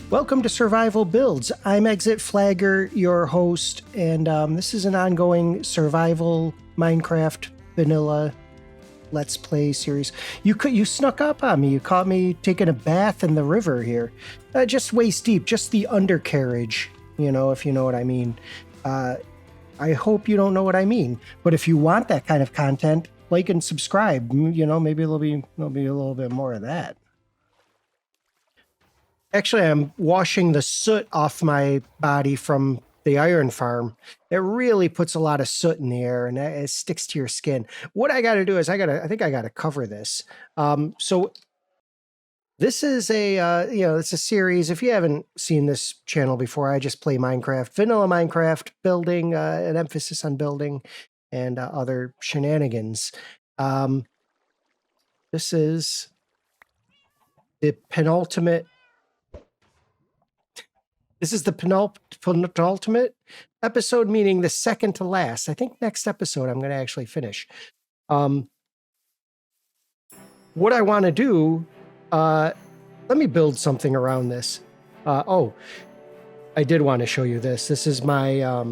Welcome to Survival Builds. I'm Exit Flagger, your host, and this is an ongoing survival Minecraft vanilla Let's Play series. You snuck up on me. You caught me taking a bath in the river here. Just waist deep, just the undercarriage, if you know what I mean. I hope you don't know what I mean, but if you want that kind of content, like and subscribe. Maybe there'll be a little bit more of that. Actually, I'm washing the soot off my body from the iron farm. It really puts a lot of soot in the air, and it sticks to your skin. What I got to do is I think I got to cover this. So this is it's a series. If you haven't seen this channel before, I just play Minecraft, vanilla Minecraft, building, an emphasis on building and other shenanigans. This is the penultimate. This is the penultimate episode, meaning the second to last. I think next episode I'm going to actually finish. What I want to do, let me build something around this. I did want to show you this. This is my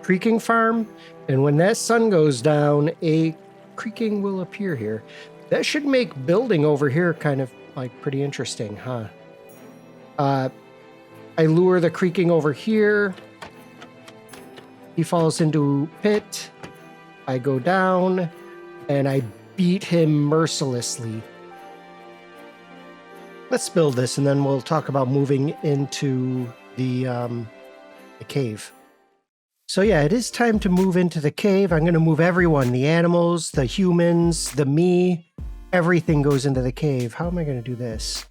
creaking farm. And when that sun goes down, a creaking will appear here. That should make building over here kind of like pretty interesting, huh? I lure the creaking over here. He falls into pit. I go down and I beat him mercilessly. Let's build this and then we'll talk about moving into the cave. So yeah, it is time to move into the cave. I'm going to move everyone, the animals, the humans, the me, everything goes into the cave. How am I going to do this?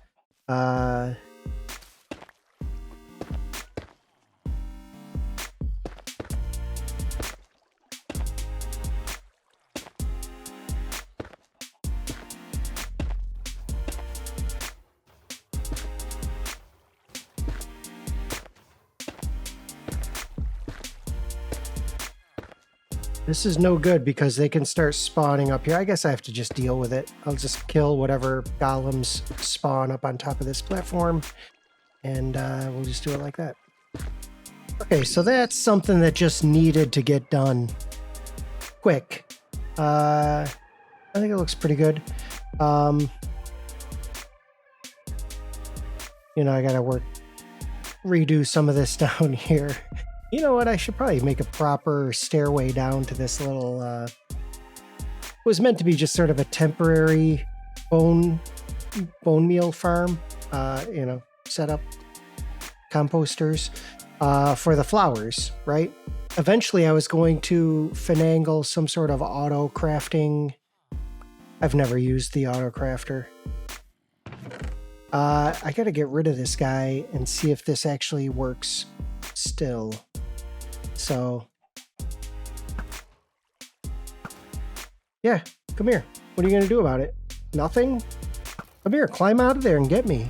This is no good because they can start spawning up here. I guess I have to just deal with it. I'll just kill whatever golems spawn up on top of this platform. And we'll just do it like that. Okay, so that's something that just needed to get done quick. I think it looks pretty good. I gotta redo some of this down here. You know what? I should probably make a proper stairway down to this little, it was meant to be just sort of a temporary bone meal farm, setup, composters, for the flowers, right? Eventually I was going to finagle some sort of auto crafting. I've never used the auto crafter. I gotta get rid of this guy and see if this actually works still. So, yeah, come here. What are you going to do about it? Nothing? Come here, climb out of there and get me.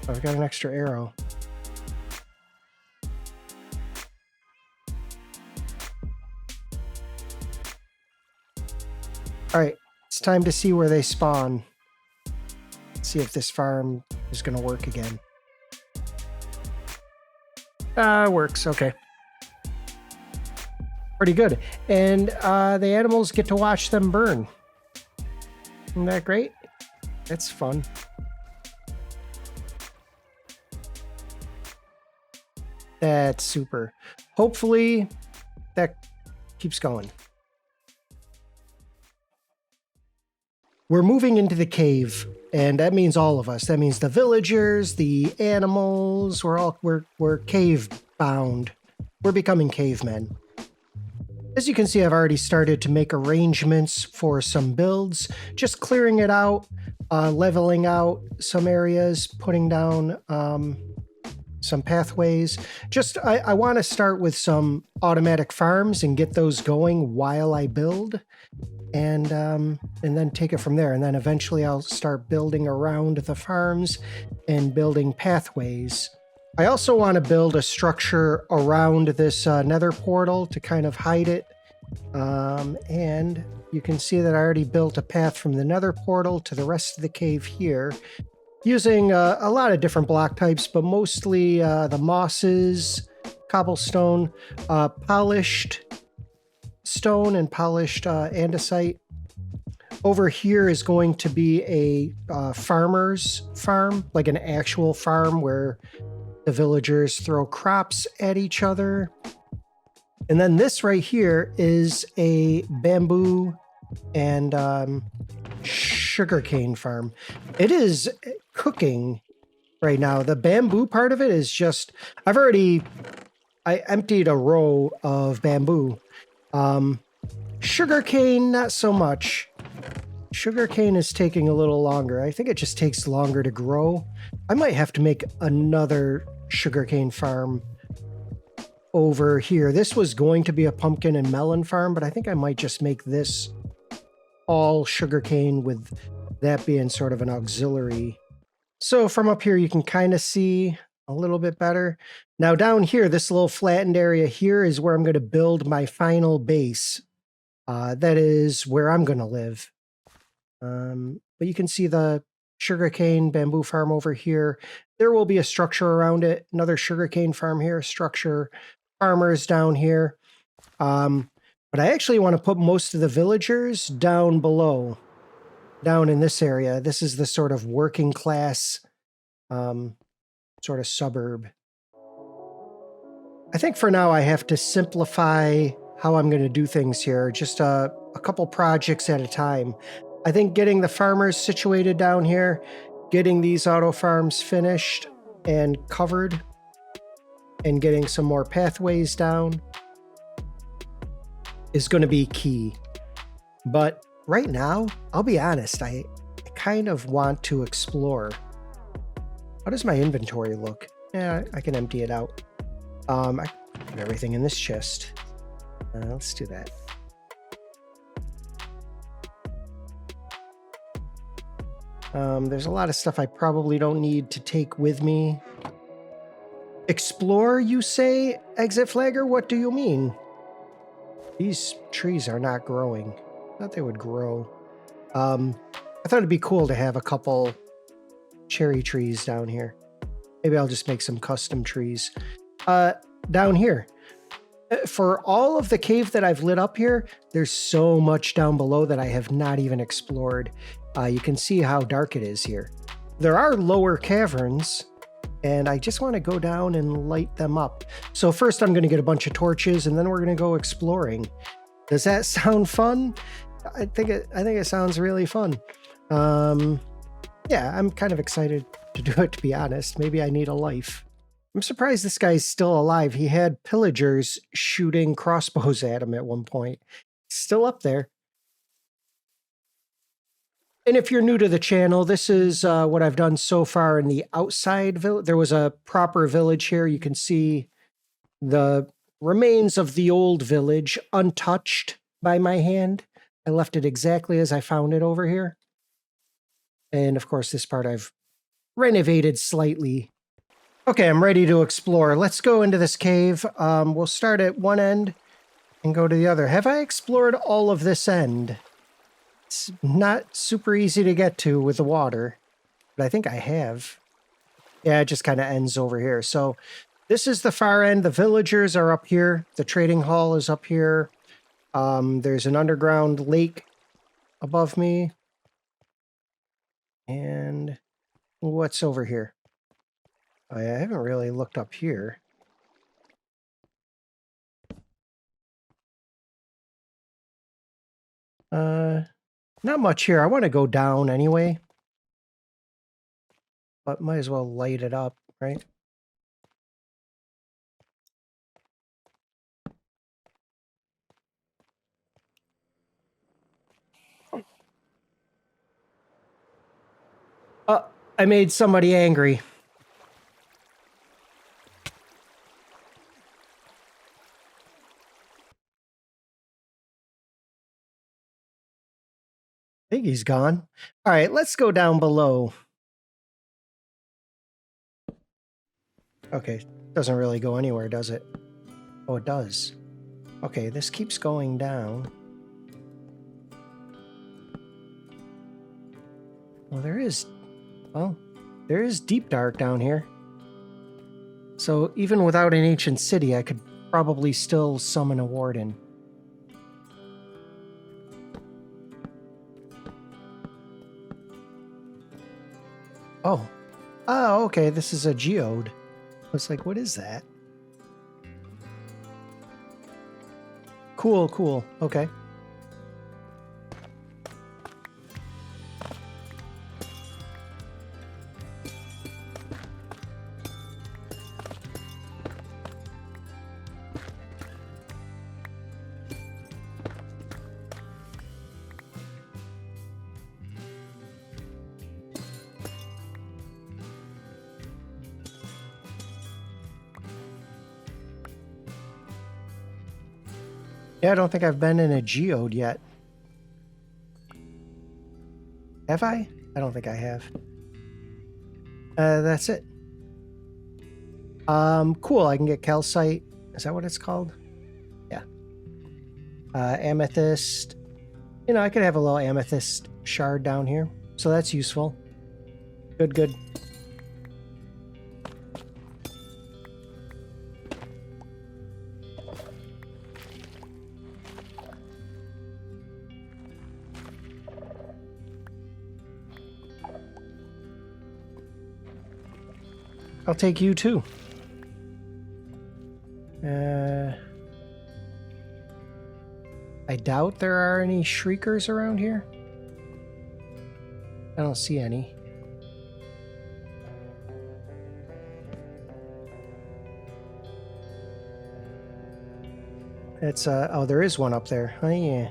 Oh, I've got an extra arrow. All right, it's time to see where they spawn. See if this farm is going to work again. Works. Okay. Pretty good. And the animals get to watch them burn. Isn't that great? That's fun. That's super. Hopefully that keeps going. We're moving into the cave, and that means all of us. That means the villagers, the animals, we're cave bound. We're becoming cavemen. As you can see, I've already started to make arrangements for some builds, just clearing it out, leveling out some areas, putting down some pathways. I want to start with some automatic farms and get those going while I build. And then take it from there. And then eventually I'll start building around the farms and building pathways. I also want to build a structure around this nether portal to kind of hide it And you can see that I already built a path from the nether portal to the rest of the cave here, using a lot of different block types, but mostly the mosses, cobblestone, polished stone, and polished andesite. Over here is going to be a farmer's farm, like an actual farm where the villagers throw crops at each other. And then this right here is a bamboo and sugarcane farm. It is cooking right now. The bamboo part of it is just, I emptied a row of bamboo. Sugarcane, not so much. Sugarcane is taking a little longer. I think it just takes longer to grow. I might have to make another sugarcane farm over here. This was going to be a pumpkin and melon farm, but I think I might just make this all sugarcane, with that being sort of an auxiliary. So from up here, you can kind of see a little bit better. Now down here, this little flattened area here is where I'm going to build my final base. That is where I'm going to live. But you can see the sugarcane bamboo farm over here. There will be a structure around it. Another sugarcane farm here, structure, farmers down here. But I actually want to put most of the villagers down below, down in this area. This is the sort of working class sort of suburb. I think for now I have to simplify how I'm going to do things here, just a couple projects at a time. I think getting the farmers situated down here, getting these auto farms finished and covered, and getting some more pathways down is going to be key. But right now, I'll be honest, I kind of want to explore. How does my inventory look? Yeah, I can empty it out. I put everything in this chest. Let's do that. There's a lot of stuff I probably don't need to take with me. Explore, you say? Exit flagger, what do you mean? These trees are not growing. I thought they would grow. I thought it'd be cool to have a couple cherry trees down here. Maybe I'll just make some custom trees. Down here. For all of the cave that I've lit up here, there's so much down below that I have not even explored. You can see how dark it is here. There are lower caverns, and I just want to go down and light them up. So first I'm going to get a bunch of torches, and then we're going to go exploring. Does that sound fun? I think it sounds really fun. Yeah, I'm kind of excited to do it, to be honest. Maybe I need a life. I'm surprised this guy's still alive. He had pillagers shooting crossbows at him at one point. Still up there. And if you're new to the channel, this is what I've done so far in the outside village. There was a proper village here. You can see the remains of the old village untouched by my hand. I left it exactly as I found it over here. And of course, this part I've renovated slightly. Okay, I'm ready to explore. Let's go into this cave. We'll start at one end and go to the other. Have I explored all of this end? It's not super easy to get to with the water, but I think I have. Yeah, it just kind of ends over here. So this is the far end. The villagers are up here. The trading hall is up here. There's an underground lake above me. And what's over here? I haven't really looked up here. Not much here. I want to go down anyway. But might as well light it up, right? I made somebody angry. I think he's gone. All right, let's go down below. Okay, doesn't really go anywhere, does it? Oh, it does. Okay, this keeps going down. Well, there is deep dark down here. So even without an ancient city, I could probably still summon a warden. Oh. Oh, okay, this is a geode. I was like, what is that? Cool, cool. Okay. Yeah, I don't think I've been in a geode yet. Have I? I don't think I have. That's it. Cool. I can get calcite. Is that what it's called? Yeah. Amethyst. You know, I could have a little amethyst shard down here. So that's useful. Good, good. I'll take you too. I doubt there are any shriekers around here. I don't see any. It's oh, there is one up there. Oh yeah.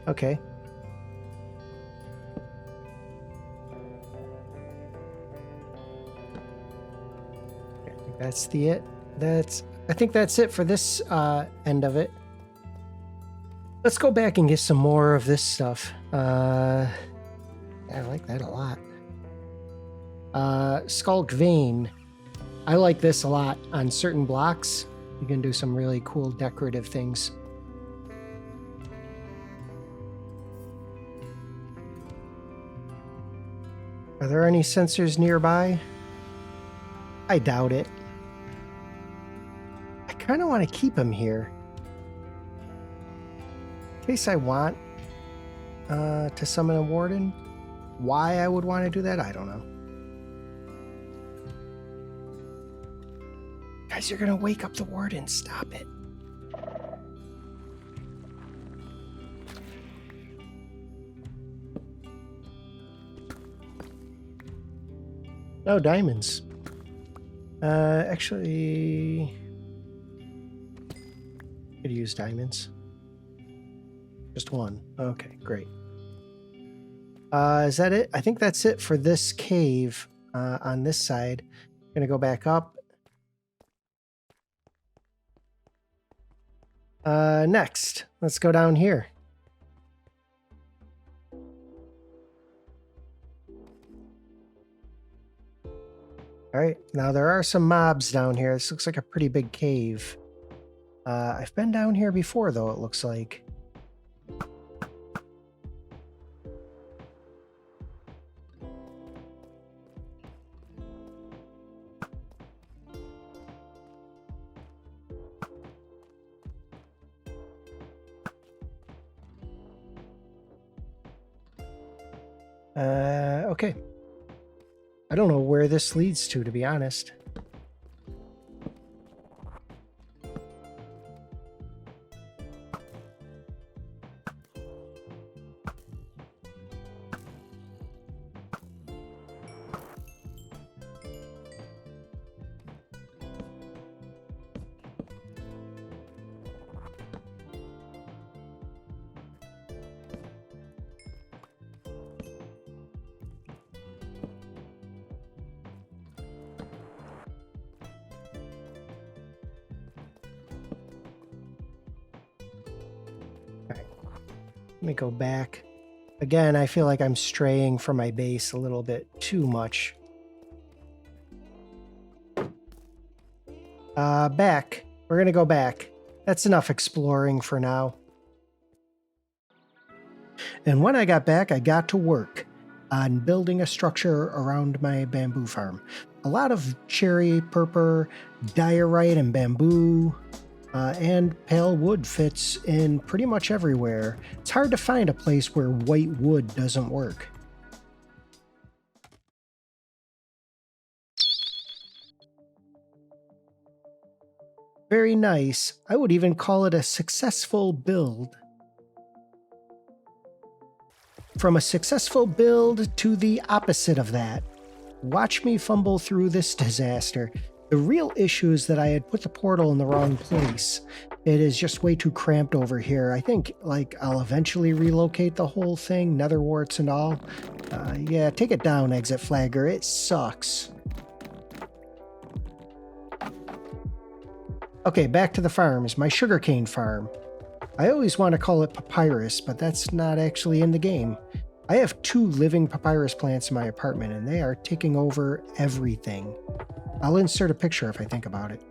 Okay. That's I think that's it for this end of it. Let's go back and get some more of this stuff. I like that a lot. Skulk Vein. I like this a lot. On certain blocks, you can do some really cool decorative things. Are there any sensors nearby? I doubt it. I kind of want to keep him here. In case I want to summon a warden. Why I would want to do that, I don't know. Guys, you're going to wake up the warden. Stop it. No diamonds. Actually, could use diamonds. Just one. Okay, great. Is that it? I think that's it for this cave on this side. I'm gonna go back up. Next, let's go down here. All right, now there are some mobs down here. This looks like a pretty big cave. I've been down here before, though, it looks like. Okay. I don't know where this leads to be honest. Let me go back. Again, I feel like I'm straying from my base a little bit too much. Back. We're going to go back. That's enough exploring for now. And when I got back, I got to work on building a structure around my bamboo farm. A lot of cherry, purpur, diorite, and bamboo, and pale wood fits in pretty much everywhere. It's hard to find a place where white wood doesn't work. Very nice. I would even call it a successful build. From a successful build to the opposite of that. Watch me fumble through this disaster. The real issue is that I had put the portal in the wrong place. It is just way too cramped over here. I think, like, I'll eventually relocate the whole thing, nether warts and all. Yeah, take it down, exit flagger. It sucks. Okay, back to the farms. My sugarcane farm. I always want to call it papyrus, but that's not actually in the game. I have 2 living papyrus plants in my apartment, and they are taking over everything. I'll insert a picture if I think about it.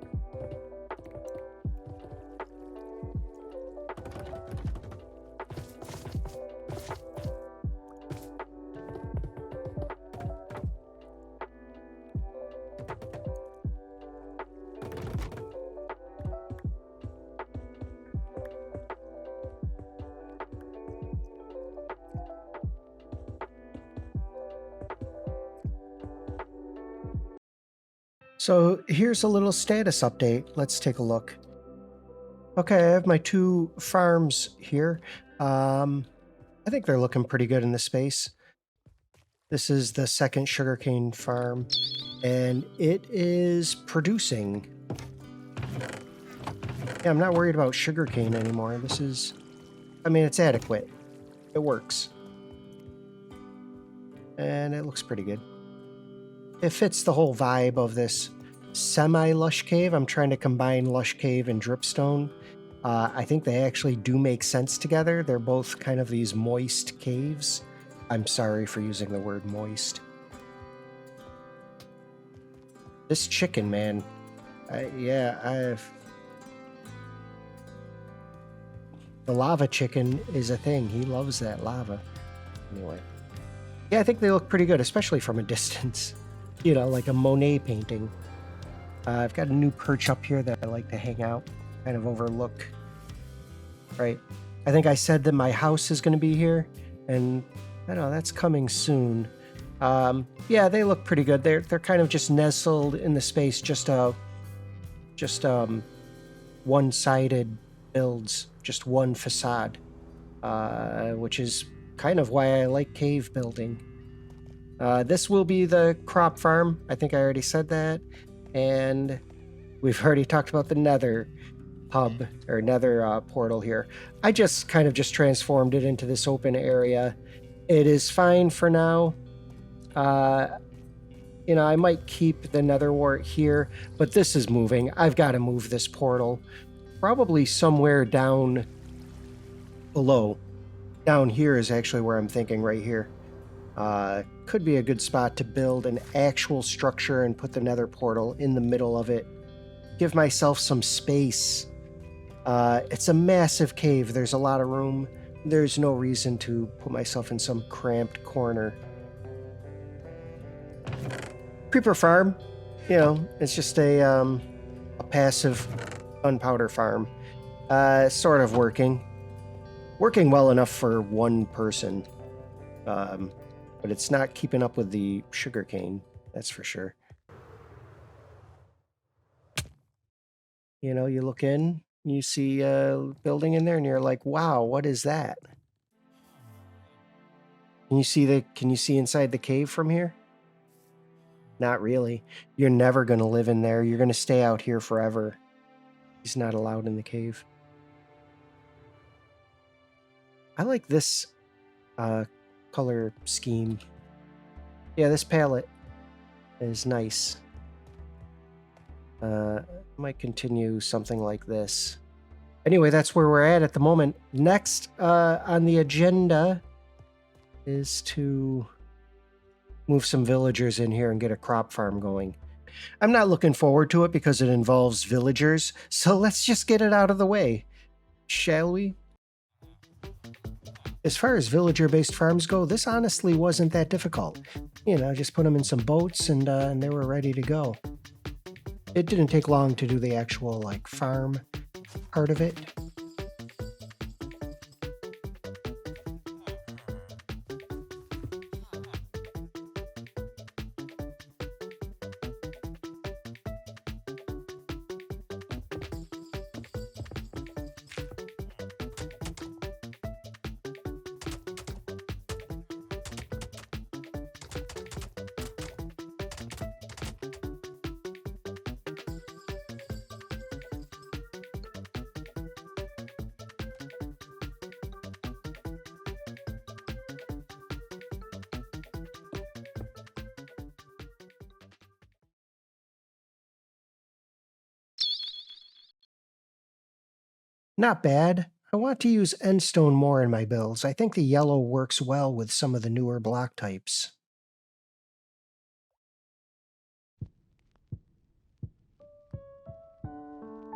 So here's a little status update. Let's take a look. Okay, I have my 2 farms here. I think they're looking pretty good in the space. This is the second sugarcane farm, and it is producing. Yeah, I'm not worried about sugarcane anymore. This is, I mean, it's adequate. It works. And it looks pretty good. It fits the whole vibe of this semi-lush cave. I'm trying to combine lush cave and dripstone. I think they actually do make sense together. They're both kind of these moist caves. I'm sorry for using the word moist. This chicken, man. The lava chicken is a thing. He loves that lava. Anyway. Yeah, I think they look pretty good, especially from a distance. You know, like a Monet painting. I've got a new perch up here that I like to hang out, kind of overlook. Right. I think I said that my house is going to be here, and I know that's coming soon. Yeah, they look pretty good. They're kind of just nestled in the space, just one-sided builds, just one facade, which is kind of why I like cave building. This will be the crop farm. I think I already said that. And we've already talked about the nether hub or nether portal here. I just kind of just transformed it into this open area. It is fine for now. You know, I might keep the nether wart here, but this is moving. I've got to move this portal probably somewhere down below. Down here is actually where I'm thinking, right here. Could be a good spot to build an actual structure and put the nether portal in the middle of it. Give myself some space. It's a massive cave. There's a lot of room. There's no reason to put myself in some cramped corner. Creeper farm, you know, it's just a passive gunpowder farm. Sort of working. Working well enough for one person. But it's not keeping up with the sugarcane, that's for sure. You know, you look in, you see a building in there, and you're like, wow, what is that? Can you see inside the cave from here? Not really. You're never going to live in there. You're going to stay out here forever. He's not allowed in the cave. I like this color scheme. Yeah, this palette is nice. Might continue something like this. Anyway, that's where we're at the moment. Next on the agenda is to move some villagers in here and get a crop farm going. I'm not looking forward to it because it involves villagers, so let's just get it out of the way, shall we? As far as villager-based farms go, this honestly wasn't that difficult. You know, just put them in some boats and they were ready to go. It didn't take long to do the actual, like, farm part of it. Not bad. I want to use endstone more in my builds. I think the yellow works well with some of the newer block types.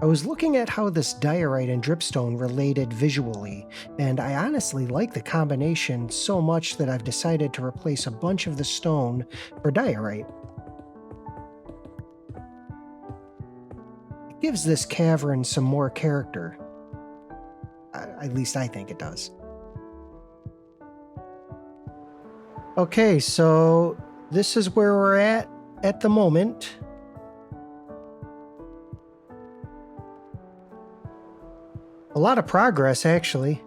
I was looking at how this diorite and dripstone related visually, and I honestly like the combination so much that I've decided to replace a bunch of the stone for diorite. It gives this cavern some more character. At least I think it does. Okay, so this is where we're at the moment. A lot of progress, actually.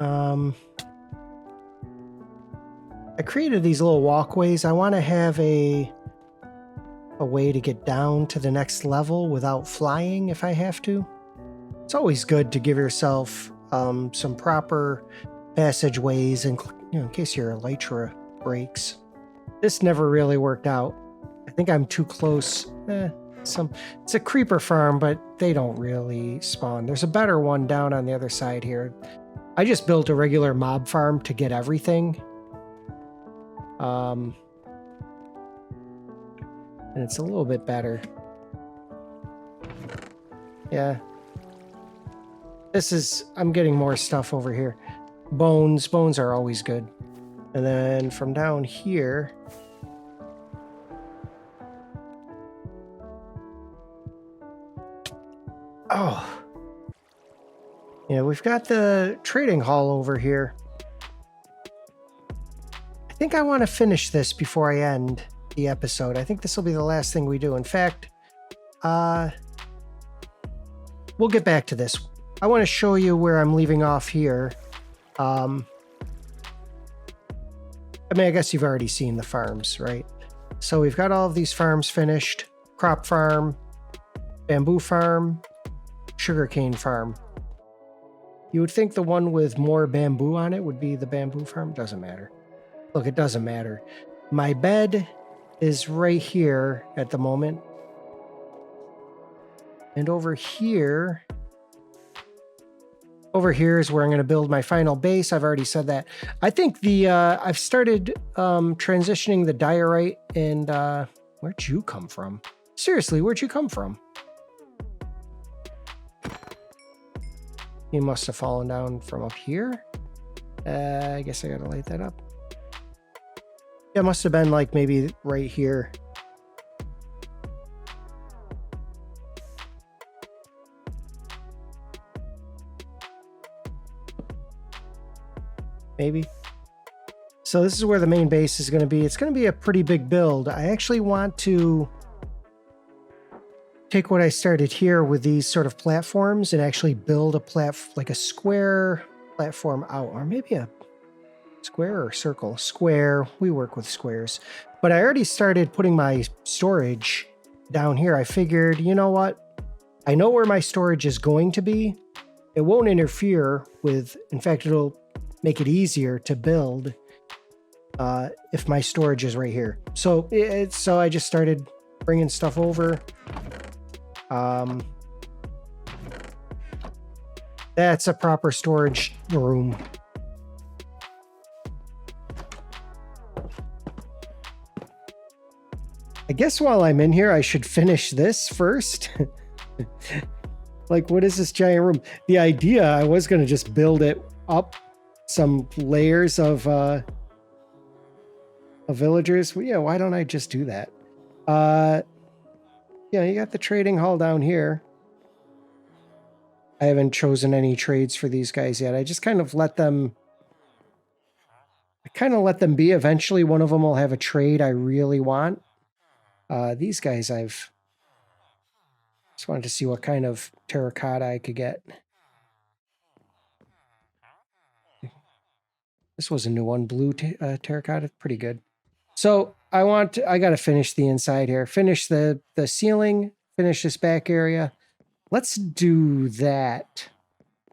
I created these little walkways. I want to have a way to get down to the next level without flying if I have to. It's always good to give yourself some proper passageways in case your elytra breaks. This never really worked out. I think I'm too close. It's a creeper farm, but they don't really spawn. There's a better one down on the other side here. I just built a regular mob farm to get everything. And it's a little bit better. Yeah. I'm getting more stuff over here. Bones are always good. And then from down here, oh, yeah, we've got the trading hall over here. I think I want to finish this before I end the episode. I think this will be the last thing we do. In fact, we'll get back to this. I want to show you where I'm leaving off here. I mean, I guess you've already seen the farms, right? So we've got all of these farms finished. Crop farm, bamboo farm, sugarcane farm. You would think the one with more bamboo on it would be the bamboo farm. Doesn't matter. Look, it doesn't matter. My bed is right here at the moment. And over here is where I'm going to build my final base. I've already said that. I think I've started transitioning the diorite and where'd you come from? Seriously, where'd you come from? He must have fallen down from up here. I guess I gotta light that up. Yeah, it must have been like maybe right here. Maybe. So this is where the main base is going to be. It's going to be a pretty big build. I actually want to take what I started here with these sort of platforms and actually build like a square platform out, or maybe a square or circle. Square. We work with squares. But I already started putting my storage down here. I figured, you know what? I know where my storage is going to be. It won't interfere with, in fact, it'll make it easier to build if my storage is right here. So I just started bringing stuff over. That's a proper storage room. I guess while I'm in here, I should finish this first. Like, what is this giant room? The idea, I was going to just build it up some layers of villagers. Well, yeah, why don't I just do that? Yeah, you got the trading hall down here. I haven't chosen any trades for these guys yet. I just kind of let them... I kind of let them be. Eventually, one of them will have a trade I really want. These guys, I've just wanted to see what kind of terracotta I could get. This was a new one, blue terracotta, pretty good. So I got to finish the inside here. Finish the ceiling, finish this back area. Let's do that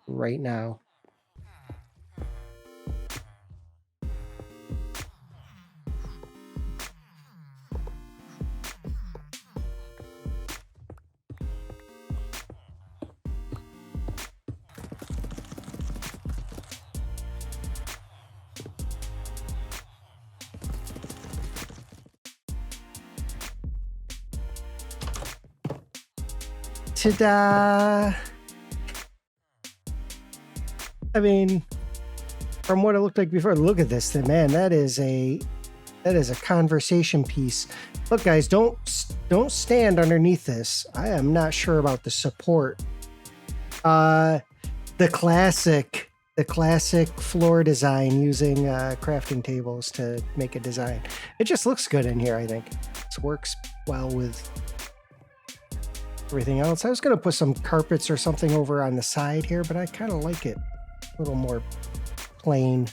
right now. Ta-da! I mean, from what it looked like before, look at this thing, man. That is a conversation piece. Look, guys, don't stand underneath this. I am not sure about the support. The classic floor design using crafting tables to make a design. It just looks good in here, I think. This works well with everything else. I was going to put some carpets or something over on the side here, but I kind of like it a little more plain.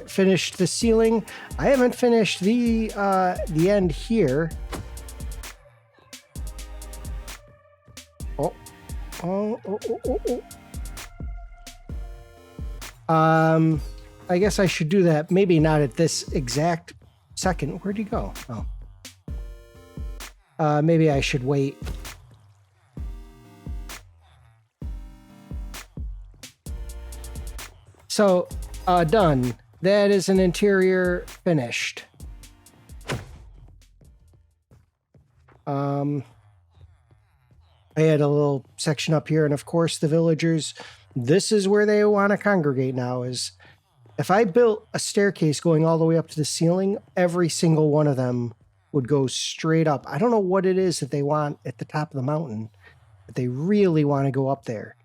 Finished the ceiling. I haven't finished the end here. I guess I should do that. Maybe not at this exact second. Where'd he go? Oh. Maybe I should wait. So, done. That is an interior finished. I had a little section up here, and of course the villagers, this is where they want to congregate now. Is if I built a staircase going all the way up to the ceiling, every single one of them would go straight up. I don't know what it is that they want at the top of the mountain, but they really want to go up there.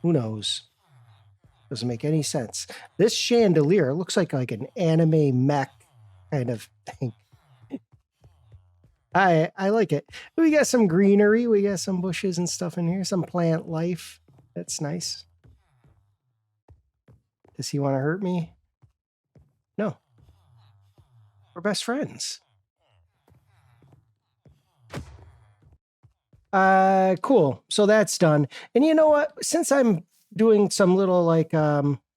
Who knows? Doesn't make any sense. This chandelier looks like an anime mech kind of thing. I like it. We got some greenery. We got some bushes and stuff in here. Some plant life. That's nice. Does he want to hurt me? No. We're best friends. Cool. So that's done. And you know what? Since I'm doing some little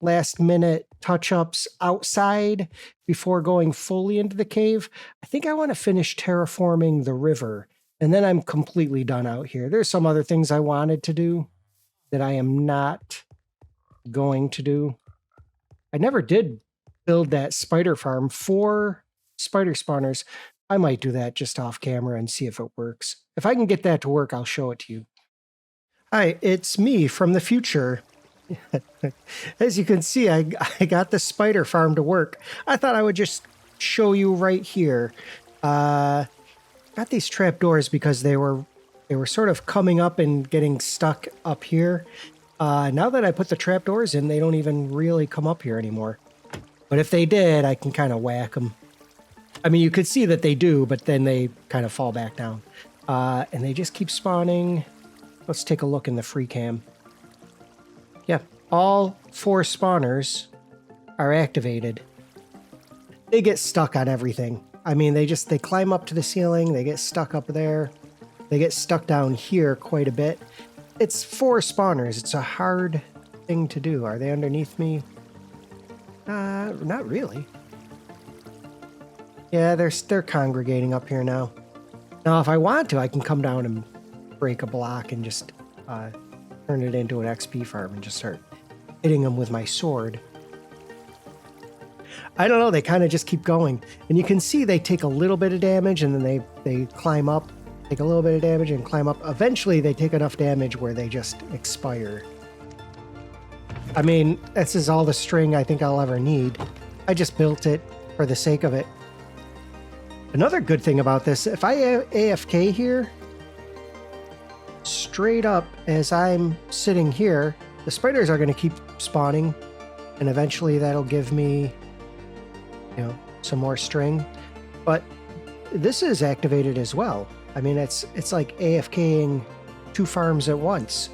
last minute touch-ups outside before going fully into the cave, I think I want to finish terraforming the river, and then I'm completely done out here. There's some other things I wanted to do that I am not going to do. I never did build that spider farm for spider spawners. I might do that just off camera and see if it works. If I can get that to work, I'll show it to you. Hi, it's me from the future. As you can see, I got the spider farm to work. I thought I would just show you right here. Got these trapdoors because they were sort of coming up and getting stuck up here. Now that I put the trapdoors in, they don't even really come up here anymore. But if they did, I can kind of whack them. I mean, you could see that they do, but then they kind of fall back down. And they just keep spawning. Let's take a look in the free cam. Yeah, all 4 spawners are activated. They get stuck on everything. I mean, they climb up to the ceiling. They get stuck up there. They get stuck down here quite a bit. It's 4 spawners. It's a hard thing to do. Are they underneath me? Not really. Yeah, they're congregating up here now. Now, if I want to, I can come down and break a block and just turn it into an XP farm and just start hitting them with my sword. I don't know. They kind of just keep going. And you can see they take a little bit of damage and then they climb up, take a little bit of damage and climb up. Eventually, they take enough damage where they just expire. I mean, this is all the string I think I'll ever need. I just built it for the sake of it. Another good thing about this, if I AFK here, straight up as I'm sitting here, the spiders are going to keep spawning, and eventually that'll give me, you know, some more string. But this is activated as well. I mean, it's like AFKing 2 farms at once.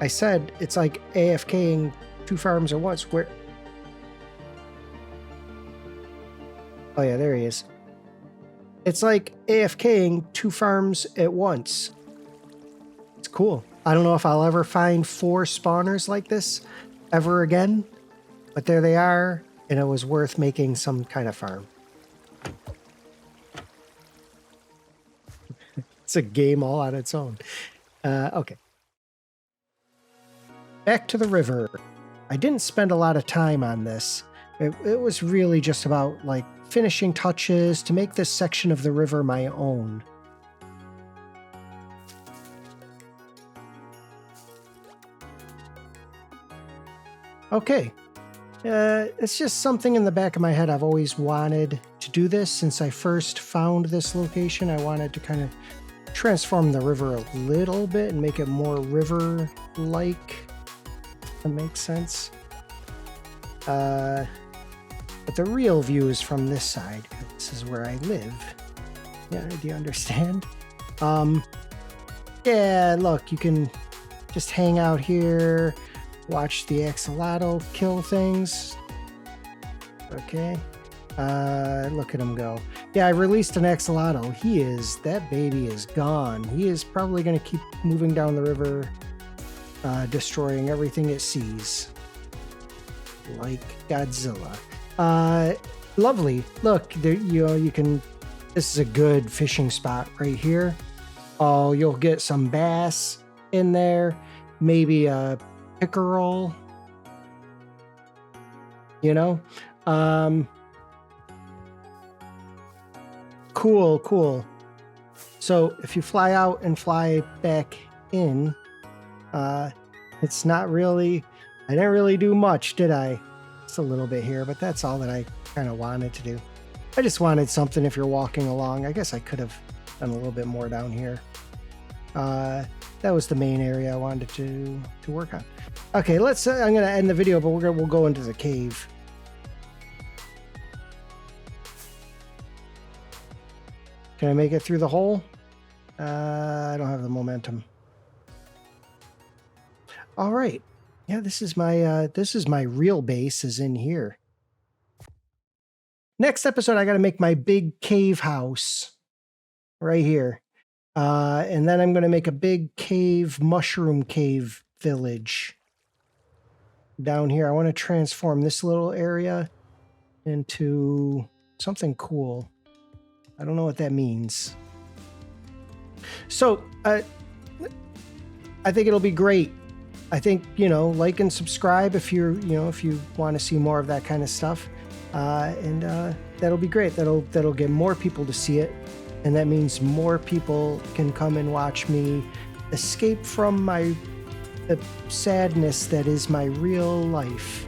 I said it's like AFKing 2 farms at once. Where? Oh yeah, there he is. It's like AFKing 2 farms at once. It's cool. I don't know if I'll ever find 4 spawners like this ever again, but there they are, and it was worth making some kind of farm. It's a game all on its own. Okay. Back to the river. I didn't spend a lot of time on this. It was really just about like finishing touches to make this section of the river my own. Okay. It's just something in the back of my head. I've always wanted to do this since I first found this location. I wanted to kind of transform the river a little bit and make it more river-like. That makes sense. But the real view is from this side. This is where I live. Yeah, do you understand? Yeah, look, you can just hang out here, watch the axolotl kill things. Okay. Look at him go. Yeah, I released an axolotl. That baby is gone. He is probably going to keep moving down the river, destroying everything it sees. Like Godzilla. Lovely. Look, there, you can, this is a good fishing spot right here. Oh, you'll get some bass in there. Maybe a pickerel. You know? Cool. So if you fly out and fly back in, it's not really, I didn't really do much, did I? It's a little bit here, but that's all that I kind of wanted to do. I just wanted something if you're walking along. I guess I could have done a little bit more down here. That was the main area I wanted to work on. Okay, I'm going to end the video, but we'll go into the cave. Can I make it through the hole? I don't have the momentum. All right. Yeah, this is my real base is in here. Next episode, I got to make my big cave house right here. And then I'm going to make a big mushroom cave village down here. I want to transform this little area into something cool. I don't know what that means. So, I think it'll be great. I think, like and subscribe if if you want to see more of that kind of stuff. And that'll be great. That'll get more people to see it. And that means more people can come and watch me escape from the sadness that is my real life.